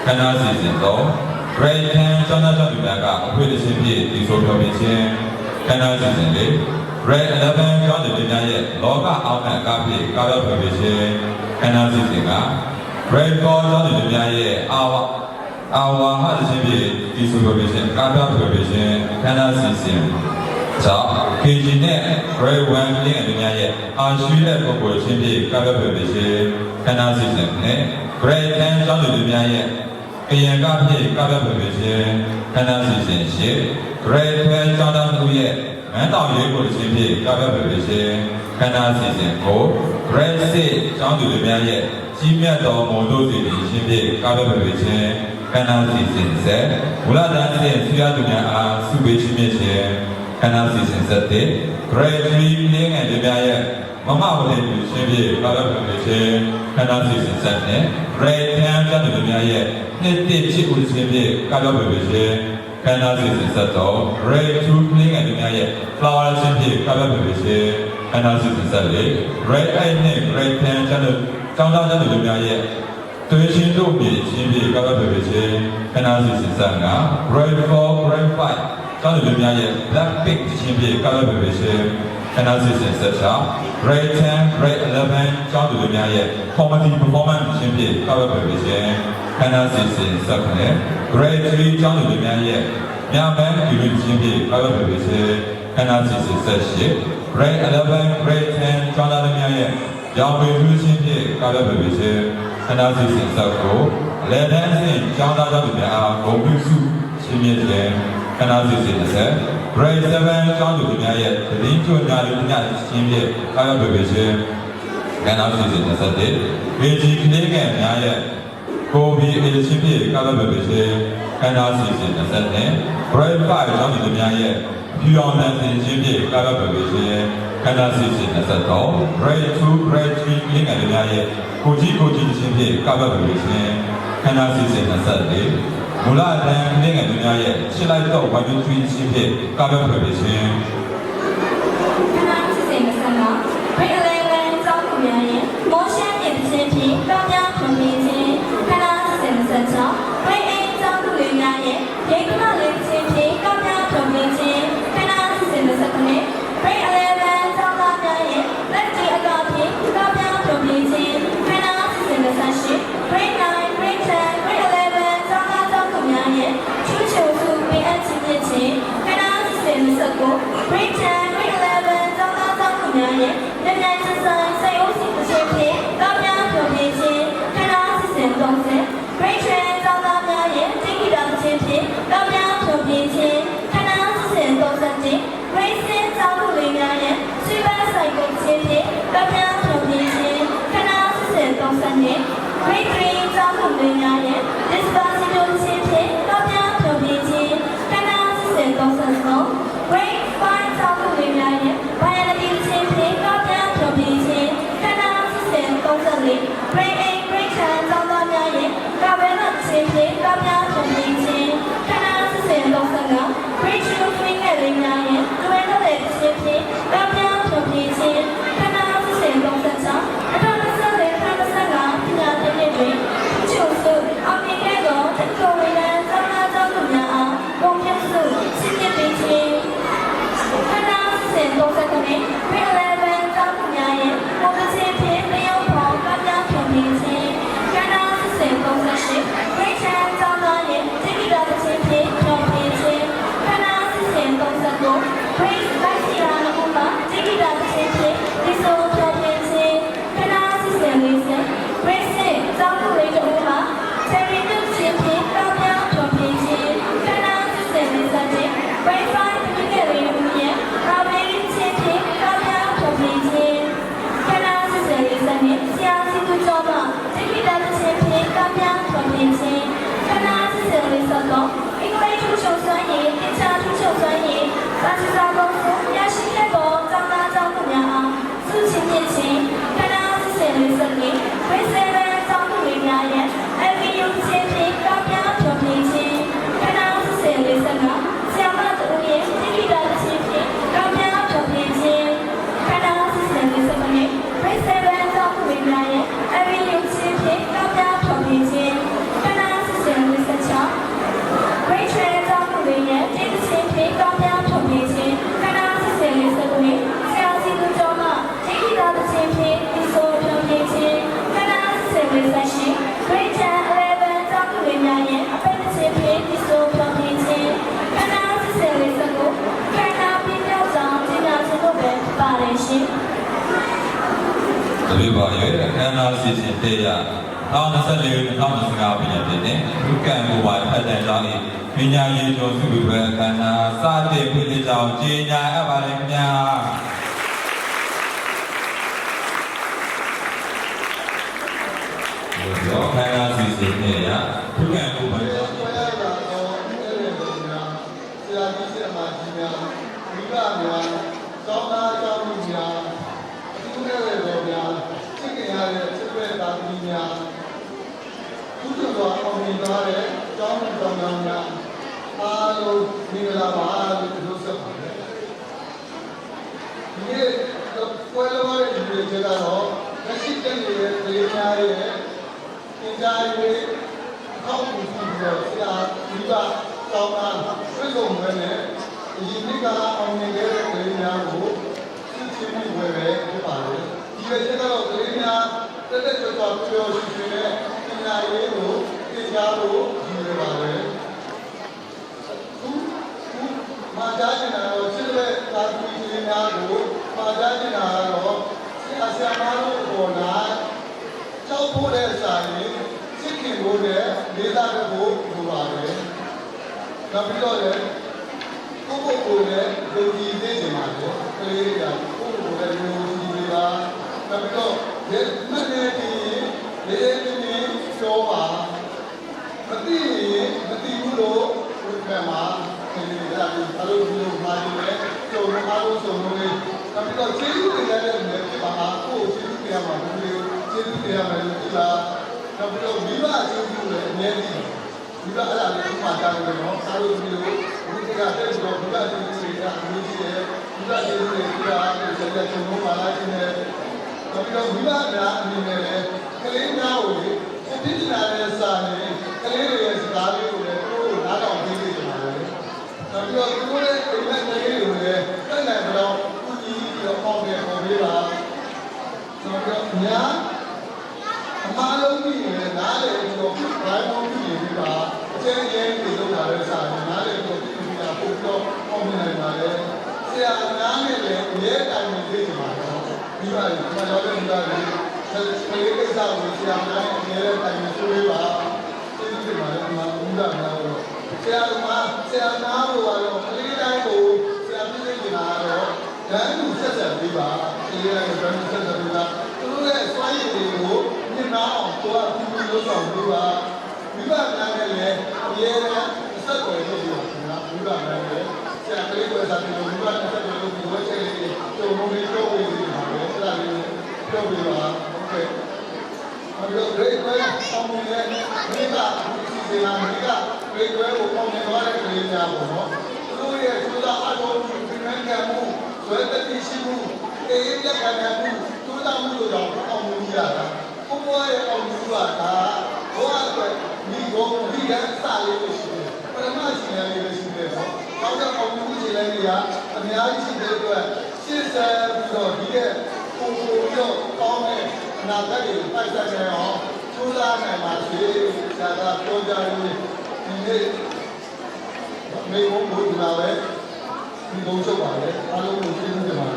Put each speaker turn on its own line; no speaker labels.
ခန္ဓာစီစဉ်တော့ဂရိတ်ထန်ကျောင်းသားကျောင်းသူများကအခွင့်အရေးဖြင့်ဒီဆိုပြောပြခြင်းခန္ဓာစီစဉ်လေ Grade 11ကျောင်းသူများရဲ့လောကအောင်းနဲ့အကားဖြင့်ကားပြောပြခြင်းခန္ဓာစီစဉ်က Grade 4ကျောင်းသူများရဲ့အာဝါဟခြင်းဖြင့်ဒီဆိုပြောပြခြင်းကားပြောပြခြင်းခန္ဓာစီစဉ်ကြောင့် KG နဲ့ Grade 1ပြင်အများရဲ့အာရှိတဲ့ပုဂ္ဂိုလ်ချင်းဖြင့်ကားပြောပြခြင်းခန္ဓာစီစဉ်နဲ့ Grade 10ကျောင်းသူများရဲ့အရင်ကဖြင့်ကားပြောပြခြင်းခန္ဓာစီစဉ်ရှိ Grade 12ကျောင်းသားတို့ရဲ့မန်းတောင်ရေးကိုချင်းဖြင့်ကားပြောပြခြင်းခန္ဓာစီစဉ်ကို Grade 6ကျောင်းသူများရဲ့ကြီးမြတ်တော်မူတို့စီချင်းဖြင့်ကားပြောပြခြင်းခန္ဓာစီစဉ်ဆက်ဝလာတန်းစဉ်ဆရာသူများအားစုပေးခြင်းဖြင့်ခန္ဓာစီစဉ်ဆက်တဲ့ Grade 3လေးငယ်များရဲ့မမဝလေးလူချင်းဖြင့်ကားပြောပြခြင်းခန္ဓာစီစဉ်ဆက်နဲ့ Grade 10ကျောင်းသူများရဲ့နှစ်တိဖြစ်ဦးခြင်းဖြင့်ကားပြောပြခြင်းခန္ဓာစီစဉ်ဆက်တော့ Grade 2လေးငယ်များရဲ့ flower ချင်းဖြင့်ကားပြောပြခြင်းခန္ဓာစီစဉ်ဆက်လေ Grade 8နဲ့ Grade 10ကျောင်းသားကျောင်းသူများရဲ့တွင်ချင်းတို့ပြည်ချင်းဖြင့်ကားပြောပြခြင်းခန္ဓာစီစဉ်ဆက်က Grade 4 Grade 5ကျောင်းသူများရဲ့ black pig ချင်းဖြင့်ကားပြောပြခြင်းခန္ဓာစီစဉ်ဆက်ချောင်း Grade 10 Grade 11ကျောင်းသူများရဲ့ comedy performance ချင်းဖြင့်ကားပြောပြခြင်းခန္ဓာစီစဉ်ဆက်နဲ့ Grade 3ကျောင်းသူများရဲ့ညမန်းဒီလိုချင်းဖြင့်ကားပြောပြခြင်းခန္ဓာစီစဉ်ဆက်ရှိ Grade 11 Grade 10ကျောင်းသားများရဲ့ရောင်ပင်လူချင်းဖြင့်ကားပြောပြခြင်းခန္ဓာစီစဉ်ဆက်ကိုလေတန်းစဉ်ကျောင်းသားတို့များအားဂုဏ်ပြုစုချင်းမြင့်ခြင်းခန္ဓာစီစဉ်ဆက် Grade 7ကျောင်းသူများရဲ့သတင်းကြွများလူများချင်းဖြင့်ကားပြောပြခြင်းခန္ဓာစီစဉ်ဆက်တဲ့ KG ကလေးငယ်များရဲ့ကိုဘီအေချင်းဖြင့်ကားပြောပြခြင်းခန္ဓာစီစဉ်ဆက်တဲ့ Grade 5ကျောင်းသူများရဲ့ဖြူအောင်တဲ့ချင်းဖြင့်ကားပြောပြခြင်းခန္ဓာစီစဉ်ဆက်တော့ Grade 2 Grade 3ကလေးငယ်များရဲ့ကိုကြီးချင်းဖြင့်ကားပြောပြခြင်းခန္ဓာစီစဉ်ဆက်တဲ့မူလတန်းကလေးငယ်များရဲ့ရှင်းလိုက်တော့ဝိုင်းပြီးချင်းဖြင့်ကားပြောပြခြင်း
ခန္ဓာစီစဉ်ဆက်တော့ Grade 11ကျောင်းသူများရဲ့မောရှင်းပြင်ချင်းဖြင့်တောင်းကြထွန်ပြခြင်းခန္ဓာစီစဉ်ဆက်တော့ Grade 8ကျောင်းသူများရဲ့ရိတ်ခဏလေးချင်းဖြင့်တောင်းကြထွန်ပြခြင်းခန္ဓာစီစဉ်ဆက်ကနေ Grade 11ကျောင်းသားများရဲ့လက်ကြီးအတော်ဖြင့်တောင်းကြထွန်ပြခြင်းခန္ဓာစီစဉ်ဆက်ရှိ Grade 9 Grade 10 Grade 11ကျောင်းသားကျောင်းသူများရဲ့ချူချူစုပေးအပ်ခြင်းဖြင့်ခန္ဓာစီစဉ်ဆက်ကို Grade 10 Grade 11ကျောင်းသားကျောင်းသူများရဲ့လက်နဲ့ဆက်ဆိုင်စိတ်အုပ်စုတစ်ချက်ဖြင့်တောင်းကြထွန်ပြခြင်းခန္ဓာစီစဉ်30 Grade 10ကျောင်းသားများရဲ့တိကိတာတစ်ချက်ဖြင့်တောင်းကြထွန်ပြခြင်းခန္ဓာစီစဉ်30 Grade 10ကျောင်းသူများရဲ့ဆွေးပတ်ဆိုင်ကိုတစ်ချက်ဖြင့်တောင်းကြထွန်ပြခြင်းခန္ဓာစီစဉ်30 Grade 3ကျောင်းသူများရဲ့ Despacito တစ်ချက်ဖြင့်တောင်းကြထွန်ပြခြင်းခန္ဓာစီစဉ်30 Grade 5ကျောင်းသူများရဲ့ Biology တစ်ချက်ဖြင့်တောင်းကြထွန်ပြခြင်းခန္ဓာစီစဉ်34 Grade 8 Grade 10ကျောင်းသားများရဲ့ Carbon တစ်ချက်ဖြင့်တောင်းကြထွန်ပြခြင်းခန္ဓာစီစဉ်35 Grade 2 Swing နဲ့လေးများရဲ့ Dual တစ်ချက်ဖြင့်တောင်းကြထွန်ပြခြင်းခန္ဓာစီစဉ်36အထောက်အပံ့တွေခန္ဓာ55ပညာသင်တဲ့တွင်ချူစုအောင်မြင်ခဲ့သောတက္ကသိုလ်ဝန်ထမ်းကျောင်းသားကျောင်းသူများအားပုံပြစုစစ်စစ်ပေးခြင်းခန္ဓာစီစဉ်39 Grade 11ကျောင်းသူများရဲ့ပုံစံဖြင့်လျောက်ပေါ်ပညာထွန်ပြခြင်းခန္ဓာစီစဉ်38 Grade 10ကျောင်းသားရဲ့တိကိတာတစ်ချက်ဖြင့်ထွန်ပြခြင်းခန္ဓာစီစဉ်39 Grade 9ရာနှုန်းမှာတိကိတာတစ်ချက်ဖြင့်ဒီဆိုထွန်ပြခြင်းခန္ဓာစီစဉ်40 Grade 10ကျောင်းသူတွေတို့မှာဆေရီနုချင်းဖြင့်တောင်းကြထွန်ပြခြင်းခန္ဓာစီစဉ်40 Grade 5တိကိတာတွေတို့ရဲ့ရာဘယ်ချင်းဖြင့်တောင်းကြထွန်ပြခြင်းခန္ဓာစီစဉ်40နဲ့ဆရာစီသူကျော်မှာတိကိတာတစ်ချက်ဖြင့်တောင်းကြထွန်ပြခြင်းခန္ဓာစီစဉ်40တော့အင်္ဂလိပ်ထူးချုပ်စွမ်းရည်တခြားထူးချုပ်စွမ်းရည်စာစစာပေါင်းစုရရှိခဲ့သောကျောင်းသားကျောင်းသူများအားစုချင်းမြင့်ခြင်းခန္ဓာစီစဉ်40 Grade 7ကျောင်းသူများရဲ့ LVU ချင်းဖြင့်တောင်းကြထွန်ပြခြင်းခန္ဓာစီစဉ်45ဆရာမတို့ရဲ့တိကိတာတစ်ချက်ဖြင့်တောင်းကြထွန်ပြခြင်းခန္ဓာစီစဉ်40 Grade 7ကျောင်းသူများရဲ့ LVU ချင်းဖြင့်တောင်းကြထွန်ပြခြင်းခန္ဓာစီစဉ် ပါတယ်ရှင်
တပိပါရဲ့အခမ်းအနားစီစဉ်တဲ့ရ2024-2025ပြည်နယ်တဲ့လူကံကိုပါဖတ်တဲ့ကြောင်းဤပညာရေးကျော်စုလူတွေအခမ်းအနားစတင်ပြည်တဲ့ကြောင်းကြေညာအပ်ပါတယ်ခင်ဗျာရောအခမ်းအနားစီစဉ်တဲ့ရလူကံကိုပါကြောင်း
ဆရာကြီးဆရာမကြီးများမိဘများကျောင်းသားကျောင်းသူများသူတွေတော်များစိတ်ကြရတဲ့စိတ်ပဲသားသမီးများသူတို့ကအောင်မြင်သွားတဲ့ကျောင်းတော်များအားလုံးမင်္ဂလာပါလို့ပြောဆက်ပါတယ်ဒီနေ့ပွဲတော်ရဲ့ဒီနေ့ကျတော့လက်ရှိတက်နေတဲ့ပြည်များရဲ့သင်ကြားရေးအောက်ကိုပြီးတော့ဆရာမိဘတောင်းတာဆွေးဆုံးမယ်နဲ့ဒီနေ့ကအောင်မြင်တဲ့ပြည်များကိုသိချင်ပြီးဝယ်ပဲဖြစ်ပါတယ်ဒီရဲ့ကျတော့ပြည်များတက်တက်ကြွပြောရှိနေတဲ့ပညာရေးကိုသင်ကြားဖို့ရည်ရွယ်ပါတယ်မာကြားကျင်တာတော့စစ်တဲ့သာသမီပြည်များကိုမာကြားကျင်တာတော့ဆရာမတို့ပေါ်လာကြောက်ဖို့တဲ့စာရင်စစ်ခင်ဖို့တဲ့လေးစားဖို့လိုပါတယ်။နောက်ပြီးတော့လည်းကိုယ့်ကိုယ်လည်းလူကြီးသိနေမှာလေကလေးတွေကကိုယ့်ကိုယ်လည်းလူကြီးတွေကနောက်ပြီးတော့ဒီမနေ့ဒီလေးလေးပြောပါမသိဘူးလို့ဘုရားမှာဒီလိုအလုပ်လုပ်မှလည်းကျုံအားလုံးစုံလို့လေနောက်ပြီးတော့ကျေးဇူးတင်ရတဲ့နေရာမှာကိုယ်ကျေးဇူးတင်ရမှာဒီလိုကျေးဇူးတင်ရမယ်လို့ဒီလားနောက်ပြီးတော့မိဘကျေးဇူးလည်းအများကြီးမိဘအဲ့ဒါလေးဥပမာကြားလို့နော်အားလုံးဒီလိုဒီကတဲ့ဆိုတော့မိဘကျေးဇူးတွေကအများကြီးတယ်မိဘကျေးဇူးတွေကဆက်လက်ကျုံလို့ပါလာခြင်းနဲ့နောက်ပြီးတော့မိဘများအနေနဲ့လည်းကလေးများကိုဒီပြလာတဲ့စာနဲ့ကလေးတွေရဲ့စကားလေးကိုလည်းသူတို့နားထောင်ပေးနေကြပါတယ်နောက်ပြီးတော့သူတို့ရဲ့အိမ်မက်ကလေးတွေကိုလည်းတက်နိုင်တော့ကုညီပြီးတော့ပေါင်းတယ်ပေါ်ပေးပါနောက်ပြီးတော့ညာအမားလုံးကြီးနဲ့နားလေပြီးတော့ဘိုင်းပေါင်းပြီးနေပါအကျဉ်းရင်းတွေလုပ်လာတဲ့စာနဲ့နားလေပြီးတော့ဒီလိုပို့တော့ပေါင်းနေပါလေဆရာနားနဲ့လည်းရဲတိုင်နေသေးတယ်မှာတော့ဒီပါဒီမှာတော့ဒီပါလေဒီကိစ္စကိုဆရာနားနဲ့ရဲတိုင်နေဆိုရပါဒီမှာလည်းမှာဘုရားနာတော့ဆရာနာလို့ကတော့ကလေးတိုင်းကိုဆရာပြည့်စုံနေတာတော့ဓာတ်ကူဆက်ဆက်ပြီးပါကလေးတိုင်းကိုဓာတ်ကူဆက်ဆက်ပြီးပါသူတို့ရဲ့စွမ်းရည်တွေကိုမြင်နာအောင်တော့အပြီးလို့ဆောင်ပြီးပါမိဘများနဲ့လည်းအရေးနဲ့ဆက်သွယ်လို့ပြောတာမိဘများနဲ့ဆရာကလေးကိုစားပြီးမိဘနဲ့ဆက်သွယ်လို့ဒီဝက်ချက်လေးကြုံလို့ပြောဝေးနေတာပဲအဲ့ဒါလေးပြောပြပါโอเคအဲ့တော့ဒီကွဲအောင်မြင်တဲ့မိဘဒီစီလာမိဘဒီကွဲကိုအောင်မြင်သွားတဲ့ကလေးများပေါ့နော်သူတို့ရဲ့သုဒ္ဓအတော်ကိုပြင်ပန်းကြမှုဇွဲတတိရှိမှုတေးရခံမှုသုဒ္ဓမှုတို့ကြောင့်အောင်မြင်ရတာဘုရားရဲ့အောင်မြင်တာကဘုရားအတွက်မိဘဒီရစလေးလို့ရှိတယ်ပရမရှိရလေးရှိတယ်ပေါ့နောက်တော့အောင်မြင်မှုခြေလိုက်တွေကအများကြီးရှိတဲ့အတွက်ရှင်းစပ်ပြီးတော့ဒီရဲ့ပုံပေါ်တော့ကောင်းတဲ့အနာဂတ်ကိုပိုက်ဆက်နေအောင်ကျိုးစားနိုင်ပါစေဆရာကပြောကြရင်းဒီနေ့မေဘုံဘုရားပဲဒီဘုံချုပ်ပါလေအားလုံးကိုကျေးဇူးတင်ပါတယ်